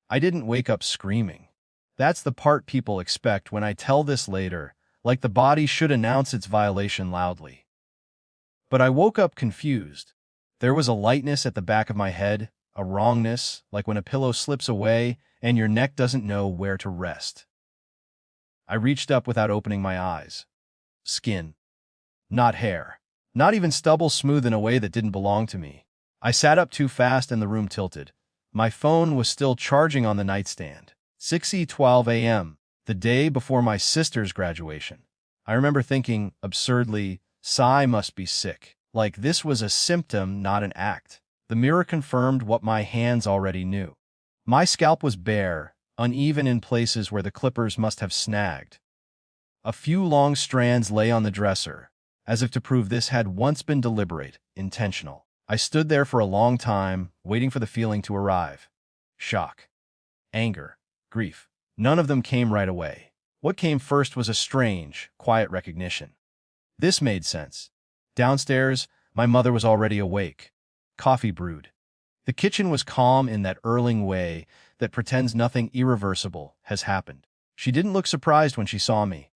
I didn't wake up screaming. That's the part people expect when I tell this later, like the body should announce its violation loudly. But I woke up confused. There was a lightness at the back of my head, a wrongness, like when a pillow slips away and your neck doesn't know where to rest. I reached up without opening my eyes. Skin. Not hair. Not even stubble smooth in a way that didn't belong to me. I sat up too fast and the room tilted. My phone was still charging on the nightstand. 6:12 a.m., the day before my sister's graduation. I remember thinking, absurdly, Sai must be sick. Like this was a symptom, not an act. The mirror confirmed what my hands already knew. My scalp was bare, uneven in places where the clippers must have snagged. A few long strands lay on the dresser, as if to prove this had once been deliberate, intentional. I stood there for a long time, waiting for the feeling to arrive. Shock. Anger. Grief. None of them came right away. What came first was a strange, quiet recognition. This made sense. Downstairs, my mother was already awake. Coffee brewed. The kitchen was calm in that Erling way that pretends nothing irreversible has happened. She didn't look surprised when she saw me.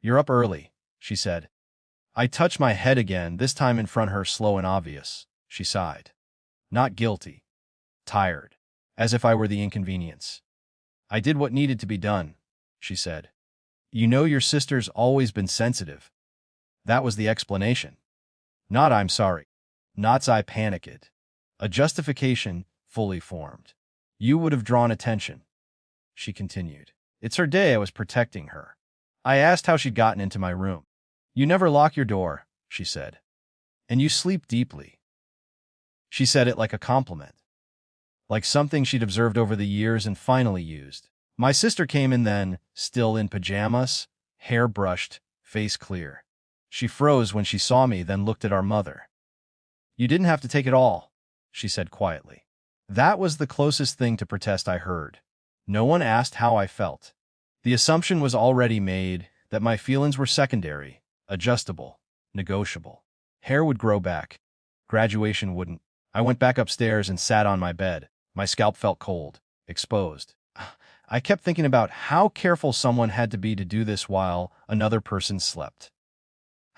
"You're up early," she said. I touched my head again, this time in front of her, slow and obvious. She sighed. Not guilty. Tired. As if I were the inconvenience. "I did what needed to be done," she said. "You know your sister's always been sensitive." That was the explanation. Not "I'm sorry." Not "I panicked." A justification fully formed. "You would have drawn attention," she continued. "It's her day, I was protecting her." I asked how she'd gotten into my room. "You never lock your door," she said. "And you sleep deeply." She said it like a compliment. Like something she'd observed over the years and finally used. My sister came in then, still in pajamas, hair brushed, face clear. She froze when she saw me, then looked at our mother. "You didn't have to take it all," she said quietly. That was the closest thing to protest I heard. No one asked how I felt. The assumption was already made that my feelings were secondary, adjustable, negotiable. Hair would grow back. Graduation wouldn't. I went back upstairs and sat on my bed. My scalp felt cold, exposed. I kept thinking about how careful someone had to be to do this while another person slept.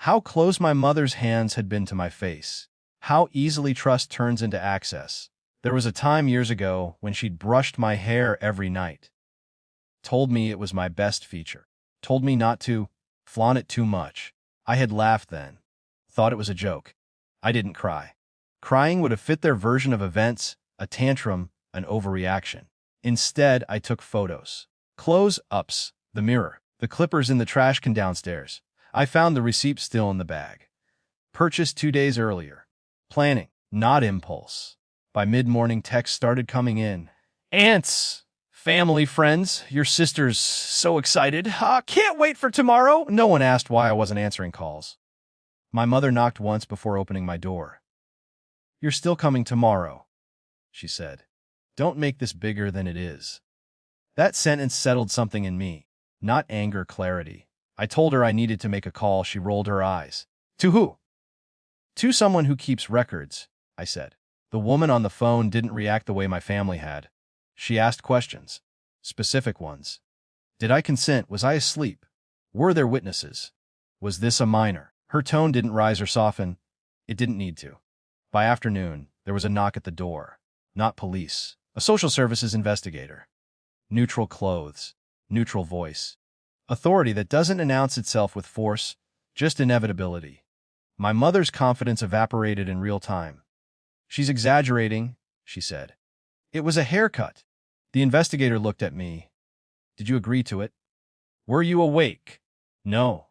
How close my mother's hands had been to my face. How easily trust turns into access. There was a time years ago when she'd brushed my hair every night. Told me it was my best feature. Told me not to flaunt it too much. I had laughed then. Thought it was a joke. I didn't cry. Crying would have fit their version of events, a tantrum, an overreaction. Instead, I took photos. Close-ups, the mirror, the clippers in the trash can downstairs. I found the receipt still in the bag. Purchased 2 days earlier. Planning, not impulse. By mid-morning, texts started coming in. "Aunts, family, friends, your sister's so excited. Can't wait for tomorrow." No one asked why I wasn't answering calls. My mother knocked once before opening my door. "You're still coming tomorrow," she said. "Don't make this bigger than it is." That sentence settled something in me. Not anger, clarity. I told her I needed to make a call. She rolled her eyes. "To who?" "To someone who keeps records," I said. The woman on the phone didn't react the way my family had. She asked questions. Specific ones. Did I consent? Was I asleep? Were there witnesses? Was this a minor? Her tone didn't rise or soften. It didn't need to. By afternoon, there was a knock at the door. Not police. A social services investigator. Neutral clothes. Neutral voice. Authority that doesn't announce itself with force, just inevitability. My mother's confidence evaporated in real time. "She's exaggerating," she said. "It was a haircut." The investigator looked at me. "Did you agree to it? Were you awake?" "No."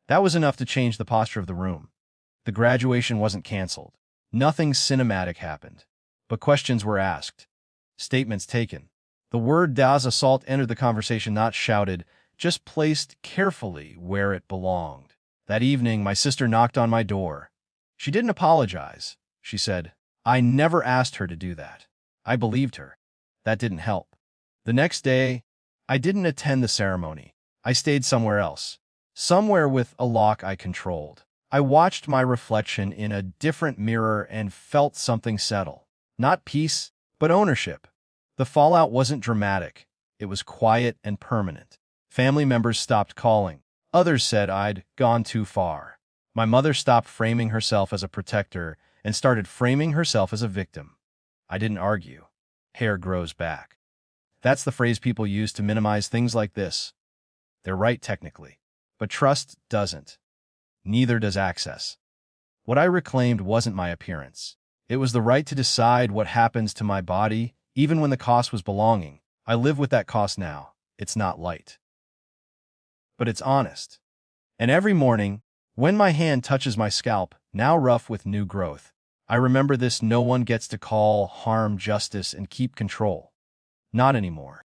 That was enough to change the posture of the room. The graduation wasn't canceled. Nothing cinematic happened. But questions were asked. Statements taken. The word "das assault" entered the conversation, not shouted, just placed carefully where it belonged. That evening, my sister knocked on my door. She didn't apologize. She said, "I never asked her to do that." I believed her. That didn't help. The next day, I didn't attend the ceremony. I stayed somewhere else. Somewhere with a lock I controlled. I watched my reflection in a different mirror and felt something settle. Not peace, but ownership. The fallout wasn't dramatic. It was quiet and permanent. Family members stopped calling. Others said I'd gone too far. My mother stopped framing herself as a protector and started framing herself as a victim. I didn't argue. Hair grows back. That's the phrase people use to minimize things like this. They're right technically. But trust doesn't. Neither does access. What I reclaimed wasn't my appearance. It was the right to decide what happens to my body, even when the cost was belonging. I live with that cost now. It's not light. But it's honest. And every morning, when my hand touches my scalp, now rough with new growth, I remember this: no one gets to call, harm justice, and keep control. Not anymore.